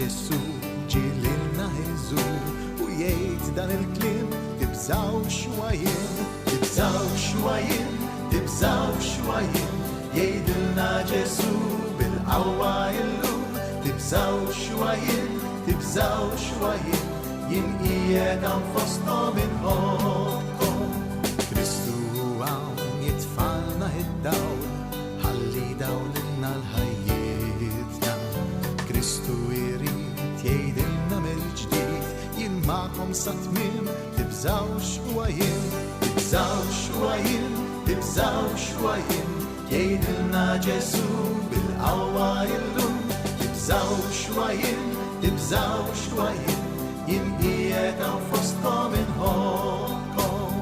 Ġesu ġililna iżur u jgħid dan il-klim tibżaw xwajin, tibżaw xwajin, tibżaw xwajin, jgħidilna Ġesu bil-qawwa illum, tibżaw xwajin, tibżaw xwajin, jien qiegħed hawn fosthom inħobbkom. Kristu hawn jitfalna id-dawl, ħalli dawlilna l-ħajjietna. Kristu jrid jgħidilna mill-ġdid, jien magħkom sa tmiem, tibżaw xwajin, tibżaw xwajin, tibżaw xwajin, jgħidilna Ġesu bil-qawwa illum, tibżaw xwajin, tibżaw xwajin, jien qiegħed hawn fosthom inħobbkom.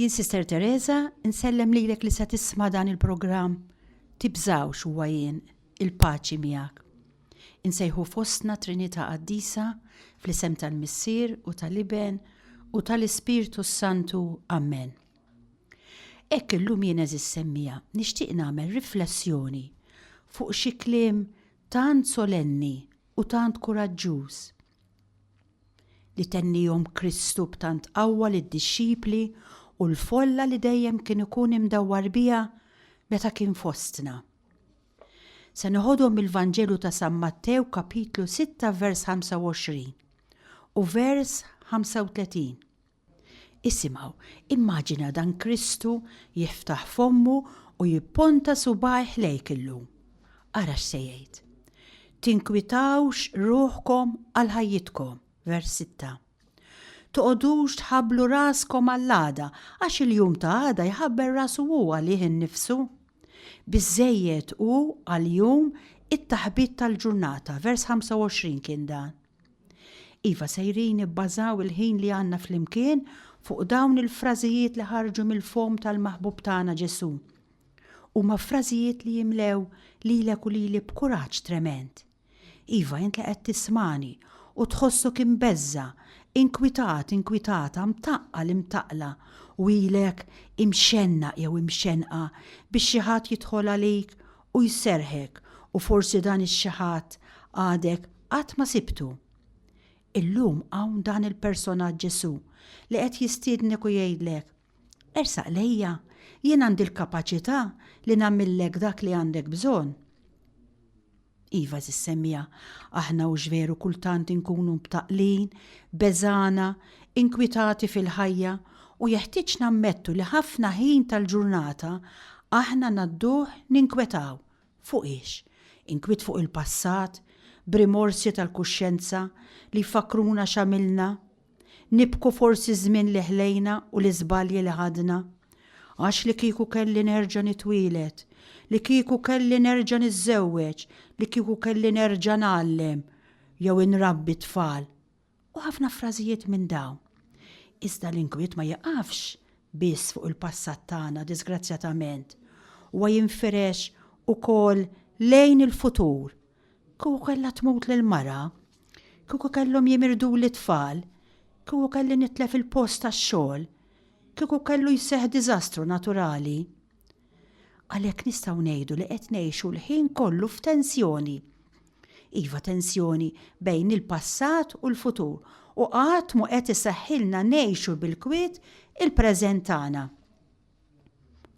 Jien Sister Teresa insellem lilek li se tisma' dan il-programm tibżaw xwajin, il-paċi miegħek. Insejħu fostna Trinità Qaddisa fl-isem tal-Missier u tal-Iben u tal-Ispirtu Santu. Amen. Ekk illum jien eżis semmija nixtieq nagħmel riflessjoni fuq xi kliem tant solenni u tant kuraġġuż li tennihom Kristu b'tant qawwa lid-dixxipli u l-folla li dejjem kien ikun imdawwar biha meta kien fostna. Se noħodhom il-Vanġelu ta' San Mattew kapitlu 6 vers 25 u vers 35. Isimgħu, immaġina dan Kristu jiftaħ fommu u jipponta subajh lejk illum. Ara x'se jgħid. Tinkwitawx ruħkom għal ħajjitkom, vers 6. Toqgħodux tħabblu raskom għall-għada għax il-jum ta' għada jħabber rasu huwa lih innifsu. Biżżejjed hu għal-jum it-taħbit tal-ġurnata, vers 25 kien dan. Iva sejrin ibbażaw il-ħin li għandna flimkien fuq dawn il-frażijiet li ħarġu mill-fom tal-maħbub tagħna Ġesu. Huma frażijiet li jimlew lilek u lili b'kuraġġ trement. Iva int li qed tismani u tħossok imbeżza, inkwitata, imtaqla u ilek imxenna jew imxenqa biex xi ħadd jidħol għalik u jserħek u forsi dan ix-xi ħadd għadek qatt ma sibtu. Illum hawn dan il-personaġġ Ġesu li qed jistiednek u jgħidlek: ersaq lejja, jien għandi l-kapaċità li nagħmillek dak li għandek bżonn. Iva semmija, aħna u ġveru kultant inkunu btaqlin, beżana, inkwitati fil-ħajja u jeħtieġ nammettu li ħafna ħin tal-ġurnata aħna nadduh ninkwetaw. Fuq ix? Inkwit fuq il-passat, b'rimorsi tal-kuxjenza li fakruna x'għamilna, nibku forsi żmien li ħlejna u l-iżbalji li ħadna. Għax li kieku kelli nerġa' nitwielet, li kieku kelli nerġa' niżżewweġ, li kieku kelli nerġa' nagħallem jew inrabbi tfal. U ħafna frażijiet minn dawn. Iżda l-inkwiet ma jaqafx biss fuq il-passat tagħna disgrazzjatament. Huwa jinfirex ukoll lejn il-futur. Kieku kellha tmut lill-mara, kieku kellhom jimirdu l-tfal, kieku kelli nitlef il-post tax-xogħol, kieku kellu jseħħ diżastru naturali. Għalhekk nistgħu ngħidu li qed ngħixu l-ħin kollu f'tensjoni. Iva tensjoni bejn il-passat u l-futur u qatt mu qed iseħħilna ngħixu bil-kwiet il-preżent tagħna.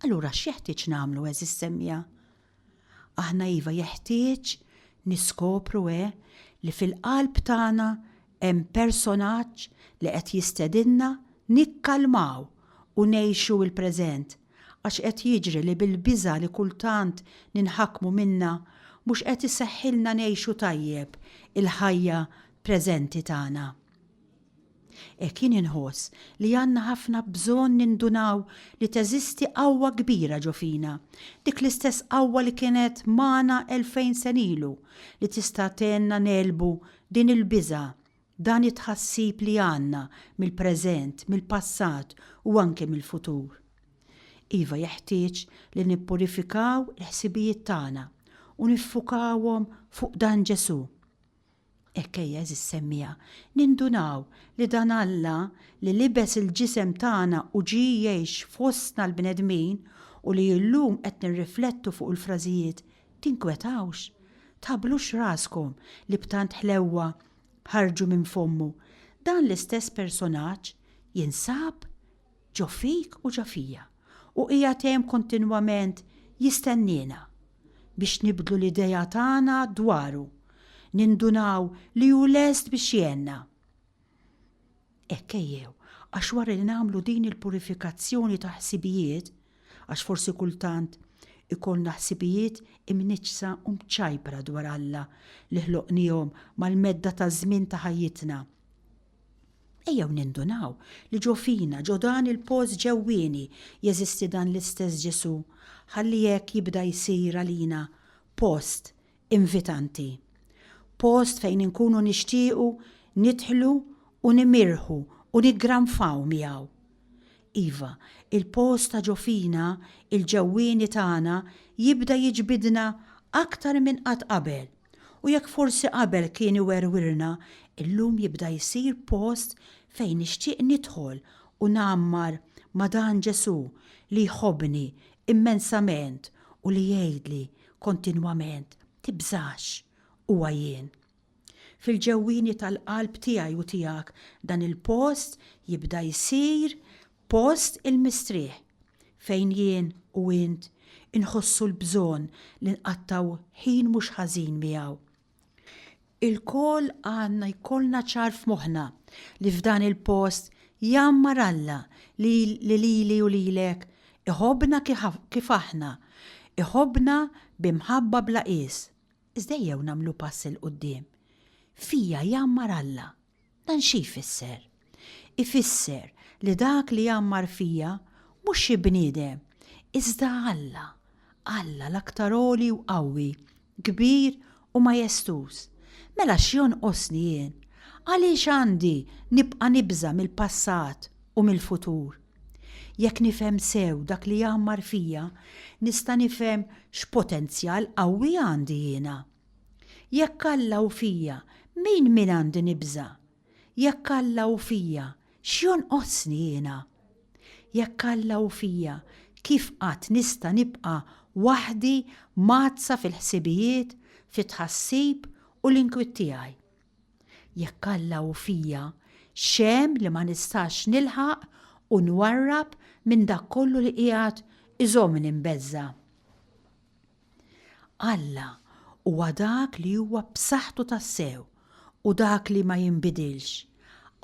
Allura x'jeħtieġ nagħmlu eżis semmija? Aħna iva jeħtieġ niskopru li fil-qalb tagħna hemm personaġġ li qed jistedinna nikkalmaw u ngħixu il-preżent għax qed jiġri li bil-biża li kultant ninħakmu minna mhux qed iseħħilna ngħixu tajjeb il-ħajja preżenti tagħna. Hekk jien inħoss li għandna ħafna bżonn nindunaw li teżisti qawwa kbira ġo fina, dik l-istess qawwa li kienet magħna 2000 sen ilu li tista' tgħinna nelbu din il-biża, dan it-tħassib li għandna mill-preżent, mill-passat u anke mill-futur. Iva jeħtieġ li nippurifikaw il-ħsibijiet tagħna u niffukawhom fuq dan Ġesu. Ekkejja eżis semmija, nindunaw li dan Alla li libes il-ġisem tagħna u ġie jgħix fostna l-bnedmin u li llum qed nirriflettu fuq il-frażijiet tinkwetawx, tħablux raskom li b'tant ħlewwa ħarġu minn fommu. Dan l-istess personaġġ jinsab ġo fik u ġo fija u qiegħed hemm kontinwament jistennina biex nibdlu l-idea tagħna dwaru, nindunaw li hu lest biex jenna. Ejjew, għax wara li nagħmlu din il-purifikazzjoni ta' ħsibijiet, għax forsi kultant ikollna ħsibijiet imniċsa u mċajpra dwar Alla li ħloqnihom mal-medda ta' żmien ta' ħajjitna. Ejjew nindunaw li ġo fina, ġo dan il-post ġewwieni jeżisti dan l-istess Ġesu, ħalli hekk jibda jsir għalina post invitanti. Post fejn inkunu nixtiequ nidħlu u nimirħu u niggranfaw miegħu. Iva, il-post ta' ġo fina, il-ġewwieni tagħna jibda jiġbidna aktar minn qatt qabel. U jekk forsi qabel kien iwerwirna, illum jibda jsir post fejn nixtieq nidħol u nammar ma' dan Ġesu li jħobbni immensament u li jgħidli kontinwament tibżax huwa jien. Fil-ġewwieni tal-qalb tiegħi u tiegħek dan il-post jibda jsir post il-mistrieħ fejn jien u int inħossu l-bżonn li nqattaw ħin mhux ħażin miegħu. Il-koll għandna jkollna ċar f'moħħna li f'dan il-post jammar Alla li lili u lilek iħobbna kif aħna, iħobbna bimħabba bla qis. Iżda jew nagħmlu pass il qudiem. Fija jammar Alla. Dan xi jfisser? Ifisser li dak li jammar fija mhux xi bniedem, iżda Alla. Alla l-aktar għoli u qawwi, kbir u majestus. Mela x'jonqosni jien? Għaliex għandi nibqa' nibża mill-passat u mill-futur? Jekk nifhem sew dak li jammar fija, nista' nifhem x'potenzjal qawwi għandi jiena. Jekk Alla u fija, min għandi nibża? Jekk Alla u fija, x'jonqosni jiena? Jekk Alla u fija, kif qatt nista' nibqa' waħdi mazza fil-ħsibijiet, fit-tħassib u l-inkwiet tiegħi. Jekk Alla u fija, xemm li ma nistax nilħaq u nwarrab minn dak kollu li qiegħed iżomm nimbeżza. Alla huwa dak li huwa b'saħħtu tas-sew u dak li ma jinbidilx.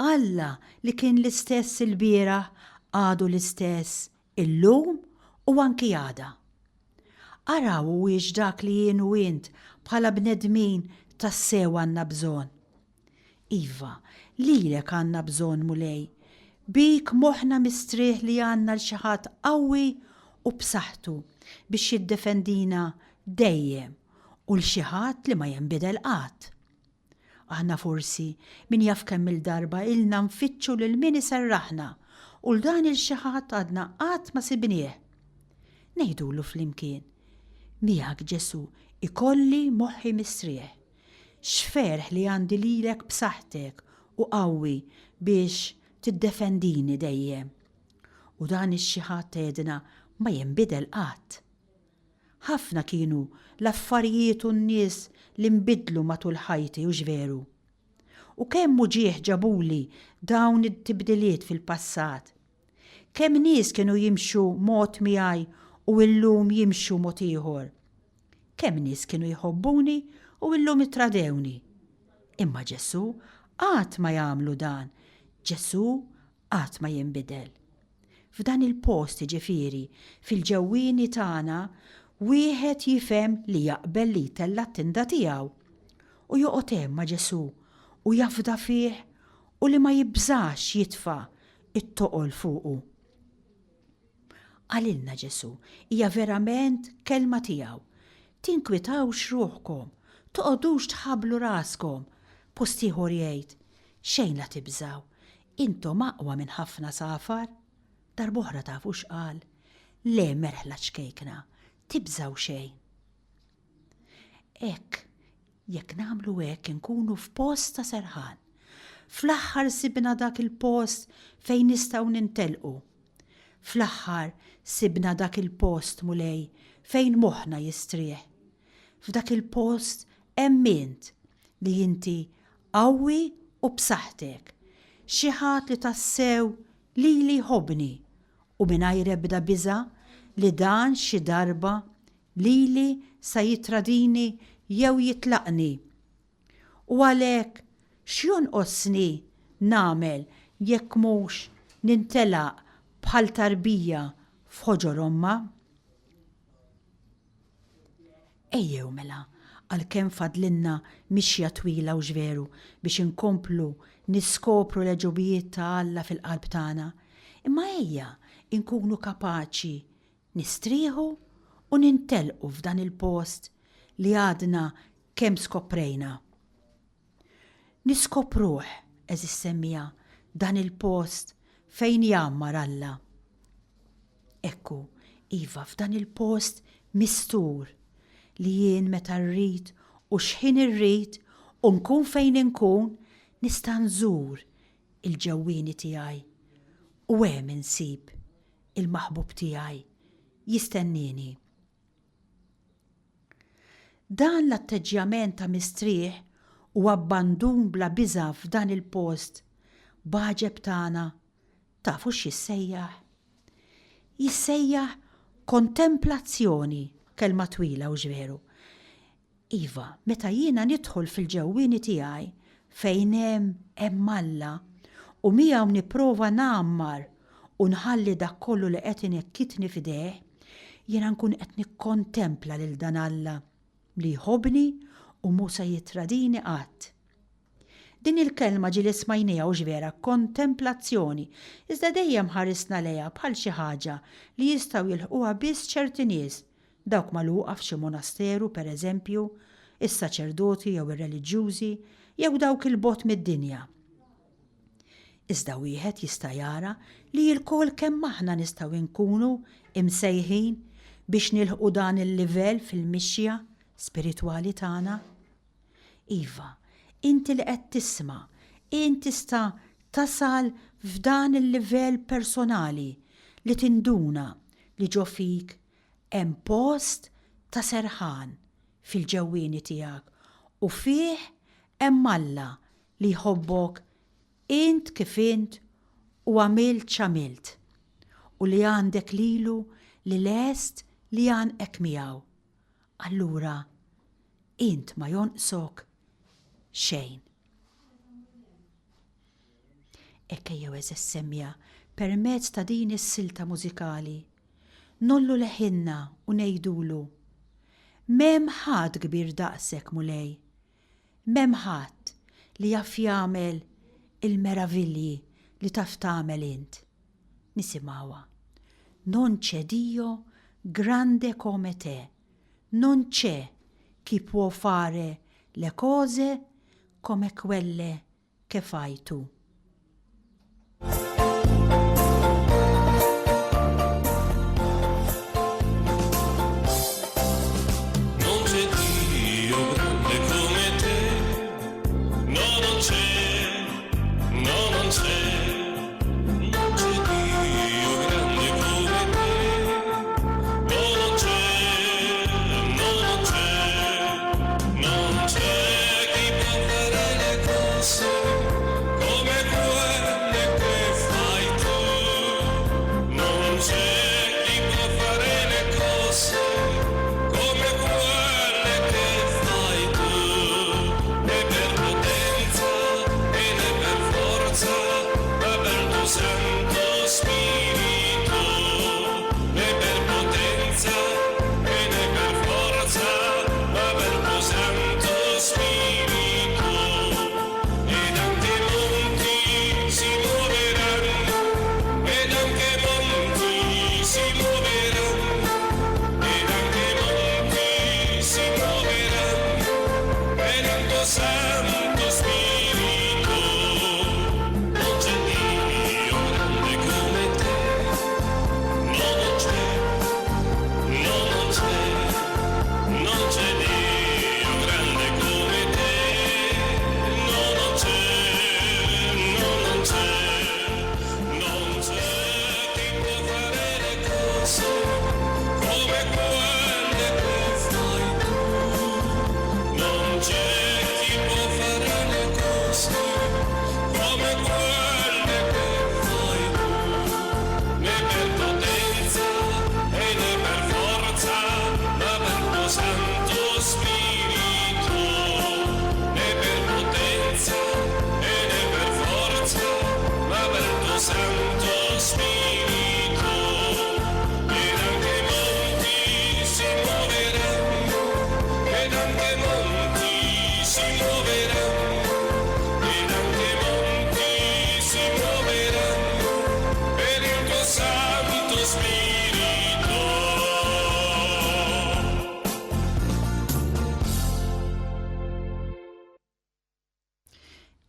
Alla li kien l-istess il-bieraħ għadu l-istess illum u anki għada. Araw huwiex dak li jien u int bħala bnedmin tas-sew għandna bżonn. Iva, lilek għandna bżonn mulej, bik moħħna mistrieħ li għandna l xi ħadd qawwi u b'saħħtu biex jiddefendina dejjem u l xi ħadd li ma jinbidel qatt. Aħna forsi min jaf kemm il-darba ilna nfittxu lil min iserraħna u l-dan il-xi ħadd għadna qatt ma sibnieh. Ngħidulu flimkien, miegħek Ġesu ikolli moħħi mistrieħ. X'ferħ li għandi lilek b'saħħtek u qawwi biex tiddefendini dejjem. U dan ix-xi ħadd għedna ma jinbidel qatt. Ħafna kienu l-affarijiet u n-nies li nbidlu matul ħajti u x'veru. U kemm ġieħ ġabuli dawn it-tibdiliet fil-passat. Kemm nies kienu jimxu mod miegħi u llum jimxu mod ieħor. Kemm nies kienu jħobbuni u llum ittradewni. Imma Ġesu qatt ma jagħmlu dan. Ġesu qatt ma jinbidel. F'dan il-post ġifieri fil-ġewwieni tagħna wieħed jifhem li jaqbel li jtella t-tinda tiegħu u joqgħod hemm ma' Ġesu u jafda fih u li ma jibżax jitfa' it-toqol fuqu. Għalilna Ġesu hija verament kelma tiegħu. Tinkwitawx ruħkom, toqgħodux tħabblu raskom, post ieħor jgħid xejn la tibżaw, intom aqwa minn ħafna safar. Darb'oħra tafu x'qal, le merħla ċkejkna, tibżaw xejn. Hekk, jekk nagħmlu hekk inkunu f'post ta' serħan. Fl-aħħar sibna dak il-post fejn nistgħu nintelqu. Fl-aħħar sibna dak il-post mulej fejn moħħna jistrieħ. F'dak il-post emmint li inti qawwi u b'saħħtek, xi ħadd li tassew li ħobni u mingħajr ebda biża' li dan xi darba lili sa jitradini jew jitlaqni. U għalhekk x'jonqosni nagħmel jekk mhux nintelaq bħal tarbija f'ħoġor omma? Ejjew mela, għalkemm fadlinna mixja twila u ġveru biex inkomplu niskopru l-ġobijiet ta' Alla fil-qalb tagħna, imma ejja inkunu kapaċi nistrieħu u nintelqu f'dan il-post li għadna kemm skoprejna. Niskopruh, eżis semmija, dan il-post fejn jammar Alla. Ekku, iva f'dan il-post mistur li jien meta rrid u x'ħin irrid u nkun fejn inkun nista' nżur il-ġewwieni tiegħi u hemm insib il-maħbub tiegħi jistennini. Dan l-atteġġjament ta' mistrieħ u abbandun bla biża' f'dan il-post baġeb tagħna tafu x'jissejjaħ? Jissejjaħ kontemplazzjoni, kelma twila u ġveru. Iva, meta jiena nidħol fil-ġewwieni tiegħi fejn hemm Alla u miegħu nipprova nammar u nħalli dak kollu li qed inekkitni f'idejh, jiena nkun qed nikkontempla lil dan Alla li jħobbni u mhux se jitradini qatt. Din il-kelma ġieli smajnija u ġvera kontemplazzjoni, iżda dejjem ħarisna lejha bħal xi ħaġa li jistgħu jilħquha biss ċerti nies, dawk magħluqa f'xi monasteru pereżempju, is-saċerdoti jew ir-reliġjużi jew dawk il-bot mid-dinja. Iżda wieħed jista' jara li l-kol kemm aħna nistgħu nkunu imsejħin biex nilħqu dan il-livell fil-mixja spiritwali tagħna. Iva, inti li qed tisma', inti tista' tasal f'dan il-livell personali li tinduna li ġo fik hemm post ta' serħan fil-ġewwieni tiegħek u fih hemm Alla li jħobbok int kif int u għamilt x'għamilt u li għandek lilu li lest li għandek miegħu. Allura int ma jonqsok xejn. Ejjew eżis semmija permezz ta' din is-silta mużikali nollu leħinna u ngħidulu m'hemm ħadd kbir daqshekk mulej, m'hemm ħadd li jaf jagħmel il-meravilji li taf tagħmel int. Nisimgħuha. Non c'è Dio grande come te, non c'è chi può fare le cose come quelle che fai tu. Come quelle che fai tu, e per potenza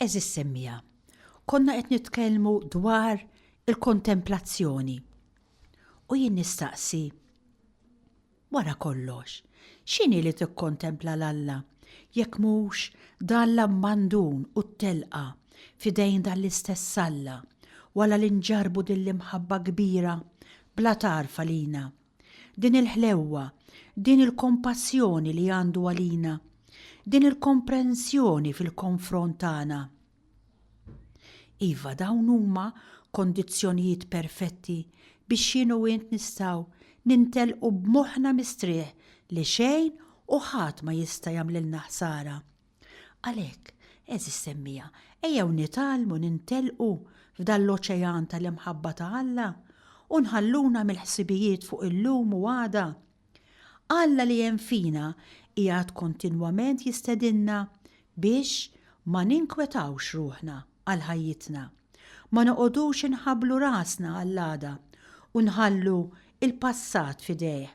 Eżis semmija, konna qed nitkellmu dwar il-kontemplazzjoni. U jien nistaqsi, wara kollox, x'inhi li tikkontempla l-Alla jekk mhux dan l-ammandun u t-telqa f'idejn dan l-istess salla wara li nġarbu din l-imħabba kbira bla tarfa lina, din il-ħlewwa, din il-kompassjoni li għandu għalina, din il-komprensjoni fil-konfront tagħna. Iva, dawn huma kondizzjonijiet perfetti biex jien u int nistgħu nintelqu b'moħħna mistrieħ li xejn u ħadd ma jista' jagħmlilna ħsara. Għalhekk, eżis semmija, ejjew nitalmu nintelqu f'dan l-oċean tal-imħabba ta' Alla u nħalluna mill-ħsibijiet fuq illum u għada. Alla li hemm fina qiegħed kontinwament jistedinna biex ma ninkwetawx ruħna għal ħajjitna, ma noqogħdux inħabblu rasna għall-għada u nħallu il-passat fidejh.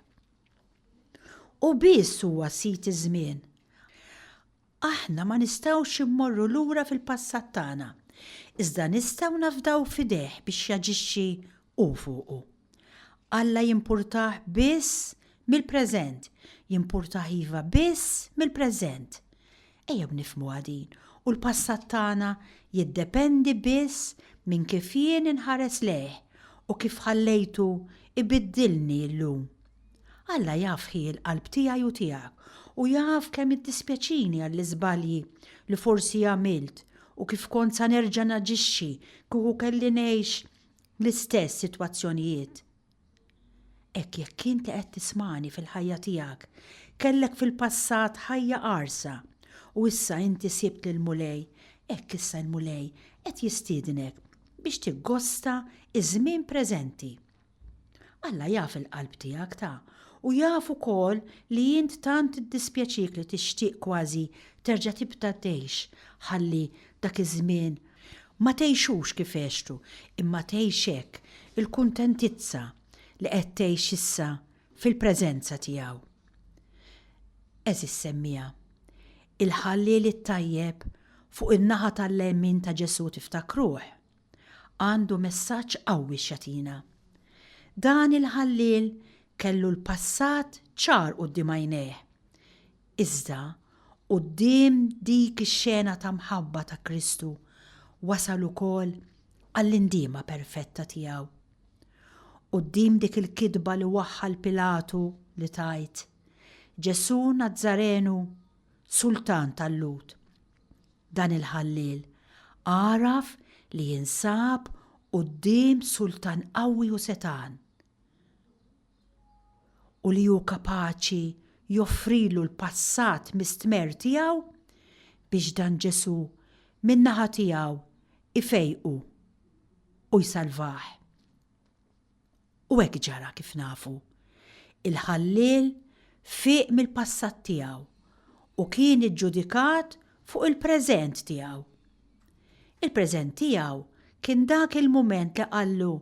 U biss huwa sit iż-żmien. Aħna ma nistgħux immorru lura fil-passat tagħna, iżda nistgħu nafdaw fidejh biex jaġixxi u fuqu. Alla jimpurtah biss mill-preżent, jimpurtah iva biss mill-preżent. Ejjew nifhmu għadin u l-passat tagħna jiddependi biss minn kif jien inħares lejh u kif ħallejtu ibiddilni llum. Alla jaf ħi l-qalb tiegħi u tiegħek u jaf kemm iddispjaċini għall-iżbalji li forsi għamilt u kif kont sa nerġa' naġixxi kieku kelli ngħix l-istess sitwazzjonijiet. Hekk jekk inti qed tismani fil-ħajja tiegħek, kellek fil-passat ħajja qarsa u issa inti sibt lil mulej, hekk issa l-mulej qed jistiednek biex tiggosta iż-żmien preżenti. Alla jaf il-qalb tiegħek ta' u jaf ukoll li jint tant iddispjaċik li tixtieq kważi terġa' tibda tgħix ħalli dak iż-żmien ma tgħixux kif għextu, imma tgħix hekk il-kuntentizza li qed tgħix issa fil-preżenza tiegħu. Eżis semmija, il-ħalliel it-tajjeb fuq in-naħa tal-lemmin ta' Ġesu tiftakruh għandu messaġġ qawwi x'jagħtina. Dan il-ħalliel kellu l-passat ċar quddiem għajnejh. Iżda quddiem dik ix-xena ta' mħabba ta' Kristu wasal ukoll għall-indiema perfetta tiegħu. Quddiem dik il-kidba li waħħal Pilatu li tajt Ġesu Nazzarenu Sultan tal-Lut. Dan il-ħalliel għaraf li jinsab quddiem sultan qawwi u setan u li hu kapaċi joffrilu l-passat mistmer tiegħu biex dan Ġesu min-naħa tiegħu ifejqu u jsalvah. U hekk ġara kif nafu. Il-ħalliel fieq mill-passat tiegħu u kien iġġudikat fuq il-preżent tiegħu. Il-preżent tiegħu kien dak il-mument li qallu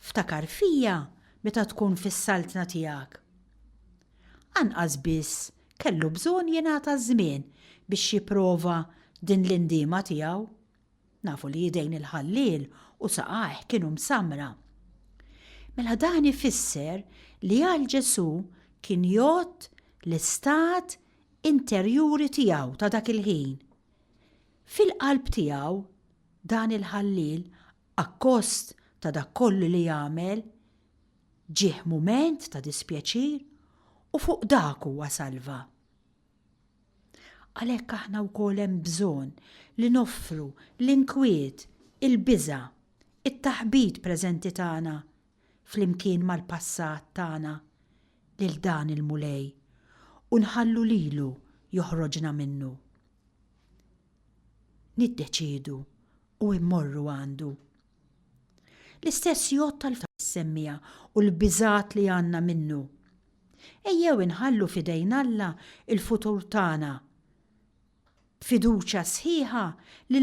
ftakar fija meta tkun fis-saltna tiegħek. Anqas biss kellu bżonn jingħata żmien biex jipprova din l-indiema tiegħu. Nafu li jidejn il-ħalliel u saqajh kienu msamra. Mela dan ifisser li għal Ġesu kien jgħod l-istat interjuri tiegħu ta' dak il-ħin. Fil-qalb tiegħu dan il-ħalliel akkost ta' dak kollu li jagħmel ġieħ mument ta' dispjaċir u fuq dak huwa salva. Għalhekk aħna wkoll hemm bżonn li noffru l-inkwiet, il-biża', it-taħbit preżenti tagħna flimkien mal-passat tagħna lil dan il-mulej u nħallu lilu joħroġna minnu. Niddeċiedu u immorru għandu. L-istess jgħod tal-semmija u l-biżat li għandna minnu. Ejjew inħallu fidejn Alla il-futur tagħna. Fiduċja sħiħa li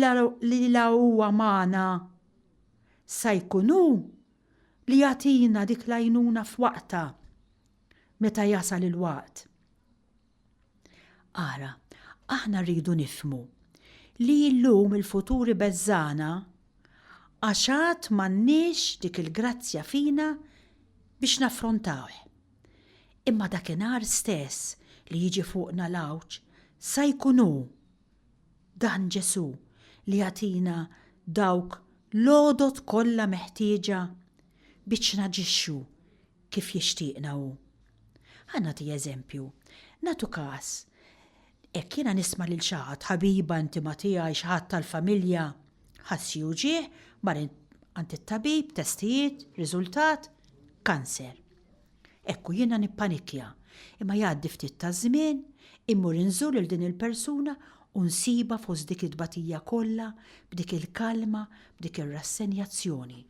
la huwa magħna sa jkunu li jagħtina dik l-għajnuna f'waqta meta jasal il-waqt. Ara, aħna rridu nifhmu li llum il-futuri beżżana għaxat m'għandniex dik il-grazzja fina biex naffrontawh. Imma dakinhar stess li jiġi fuqna l-awġ sa jkunu dan Ġesu li jagħtina dawk l-għodot kollha meħtieġa biex naġixxu kif jixtieqna hu. Ħanati eżempju, nagħtu każ, hekk jiena nisma' lil xi ħadd ħabiba intima tiegħi xi ħadd tal-familja ħassi u ġieħ bar għand it-tabib, testijiet, riżultat, kanser. Ekku jiena nippanikja, imma jgħaddi ftit ta' żmien, immur inżur lil din il-persuna u nsiba fost dik id-batija kollha, b'dik il-kalma, b'dik ir-rassenjazzjoni.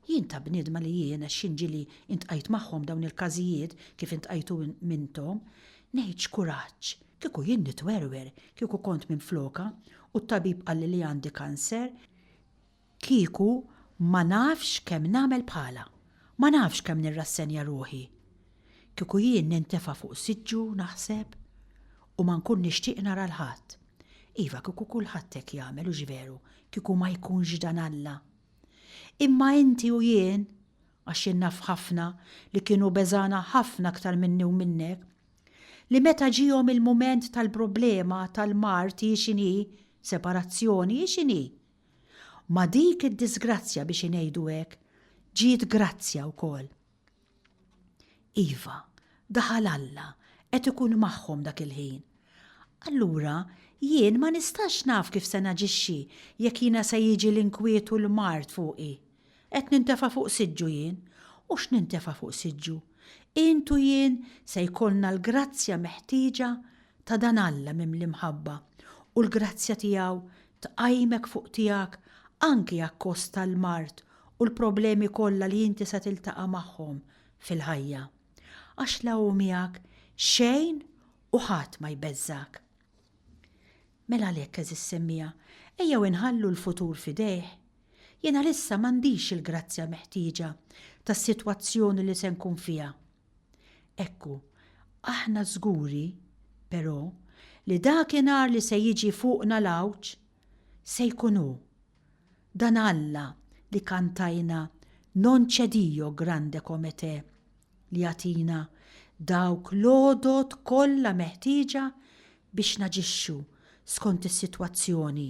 Jien ta' bniedma li jiena x'inġili intqajt magħhom dawn il-każijiet kif intqajtu minnhom, ngħid kuraġġ, kieku jien nitwerwer, kieku kont minn floka u t-tabib qalli li għandi kanser, kieku ma nafx kemm nagħmel bħala, ma nafx kemm nirrassenja ruħi. Kieku jien nintefa' fuq siġġu naħseb u ma nkun nixtieq nara l-ħadd. Iva kieku kulħadd hekk jagħmel u ġveru, kieku ma jkunx dan Alla. Imma inti u jien, għax jien naf ħafna li kienu beżana ħafna aktar minni u minnek, li meta ġihom il-mument tal-problema tal-mart x'inhi, separazzjoni x'inhi. Ma dik id-disgrazzja biex ngħidu hekk, ġiet grazzja wkoll. Iva, daħal Alla, qed ikun magħhom dak il-ħin. Allura, jien ma nistax naf kif se naġixxi jekk jiena se jiġi l-inkwiet u l-mart fuqi. Qed nintefa' fuq siġġu jien, u x'nintefa' fuq siġġu. Intu jien se jkollna l-grazzja meħtieġa ta' dan Alla mimli mħabba u l-grazzja tiegħu tqajmek fuq tiegħek anki jekk kosta l-mart u l-problemi kollha li inti se tiltaqa' magħhom fil-ħajja. Għax law miegħek xejn u ħadd ma jbeżżak. Mela għalhekk eżis semmija, ejjew inħallu l-futur fidejh. Jiena lissa m'għandix il-grazzja meħtieġa tas-sitwazzjoni li se nkun fiha. Ekku, aħna żguri, però, li dakinhar li se jiġi fuqna l-awġ se jkun hu. Dan Alla li kantajna non c'è Dio grande come te li jagħtina dawk l-għodot kollha meħtieġa biex naġixxu skont is-sitwazzjoni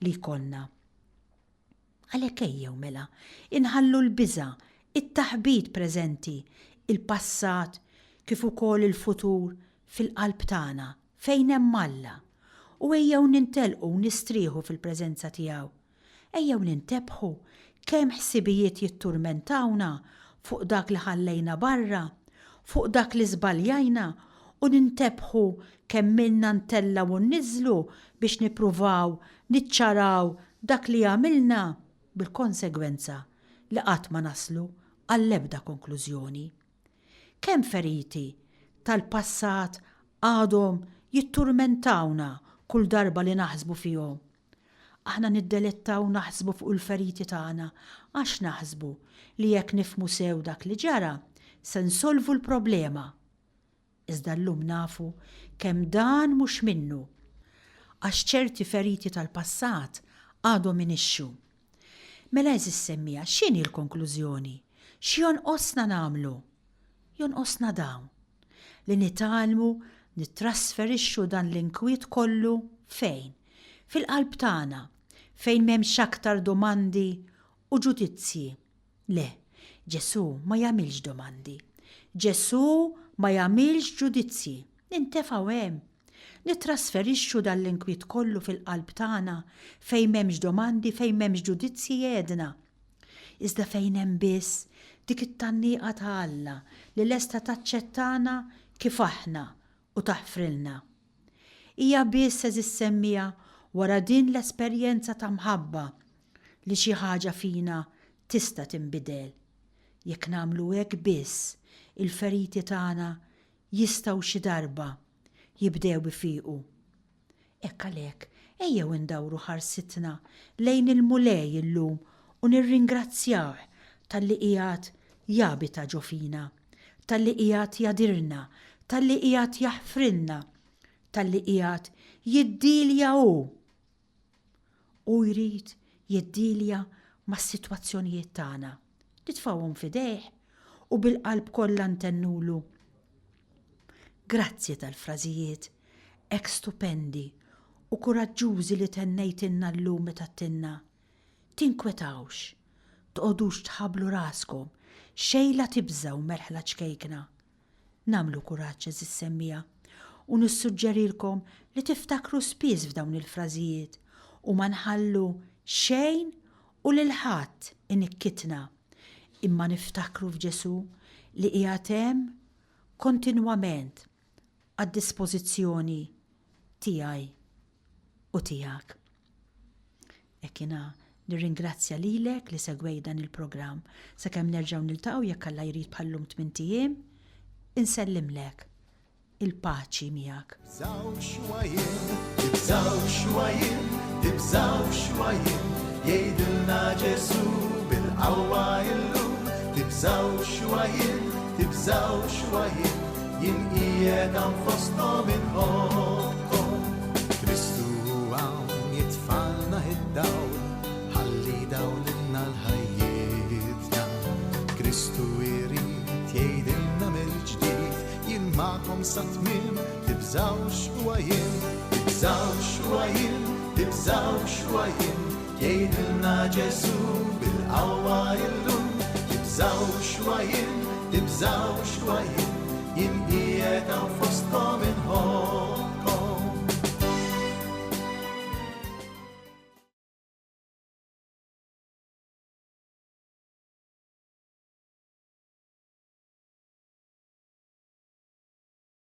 li jkollna. Għalhekk ejjew mela, inħallu l-biża', it-taħbit preżenti, il-passat kif ukoll il-futur fil-qalb tagħna fejn hemm Alla. U ejjew nintelqu nistrieħu fil-preżenza tiegħu. Ejjew nintebħu kemm ħsibijiet jitturmentawna fuq dak li ħallejna barra, fuq dak li żbaljajna u nintebħu kemm minna ntella u nniżlu biex nippruvaw, niċċaraw dak li għamilna bil-konsegwenza li qatt ma naslu għall-ebda konklużjoni. Kemm feriti tal-passat għadhom jitturmentawna kull darba li naħsbu fihom. Aħna niddelettaw naħsbu fuq il-feriti tagħna għax naħsbu li jekk nifmu sew dak li ġara se nsolvu l-problema. Iżda llum nafu kemm dan mhux minnu għax ċerti feriti tal-passat għadhom inixxu. Mela eżis semmija, x'inhi l-konklużjoni? X'jonqosna nagħmlu? Jonqosna dawn li nitalmu nittrasferixxu dan l-inkwiet kollu fejn? Fil-qalb tagħna, fejn m'hemmx aktar domandi u ġudizzji. Le, Ġesu ma jagħmilx domandi. Ġesu ma jagħmilx ġudizzji. Nintefgħu hemm. Nittrasferixxu dan l-inkwiet kollu fil-qalb tagħna fejn m'hemmx domandi, fejn m'hemmx ġudizzji jedna. Iżda fejn hemm biss dik it-tannieqa ta' Alla li lesta taċċettana kif aħna u taħfrilna. Hija biss eżis semmija wara din l-esperjenza ta' mħabba li xi ħaġa fina tista' tinbidel. Jekk nagħmlu hekk biss, il-feriti tagħna jistgħu xi darba jibdew ifiqu. Hekk għalhekk ejjew indawru ħarsitna lejn il-mulej illum u nirringrazzjawh talli qiegħed jabita ġo fina, talli qiegħed jadirna, talli qiegħed jaħfrilna, talli qiegħed jiddilja hu. u jrid jiddilja mas-sitwazzjonijiet tagħna. Nitfawhom f'idejh u bil-qalb kollha ntennulu. Grazzi tal-frażijiet hekk stupendi u kuraġġużi li tennejtinna llum meta tinna. Tinkwetawx, tqogħdux tħabblu raskom, xejla tibżaw merħla ċkejkna. Namlu kuraġġ eżis semmija u nissuġġerilkom li tiftakru spiss f'dawn il-frażijiet u ma nħallu xejn u lil ħadd inikkitna, imma niftakru f'Ġesu li qiegħed hemm kontinwament għad-dispożizzjoni tiegħi u tiegħek. Hekk jiena nirringrazzja lilek li segwej dan il-programm sakemm nerġgħu niltaqgħu jekk Alla jrid bħallum 8 ijiem, insellimlek il-paċi miegħek. Tibżaw xwajin, tibżaw xwajin, jgħidilna Ġesu bil-qawwa illum. Tibżaw xwajin, jien qiegħed hawn fosthom inħobbhom. Kristu hawn jitfalna id-dawl, ħalli dawlilna l-ħajjietna. Kristu jrid jgħidilna mill-ġdid, jien magħkom sa tmiem. Tibżaw xwajin, jgħidilna Ġesu bil-qawwa illum. Tibżaw xwajin, jien qiegħed hawn fosthom inħobbhom.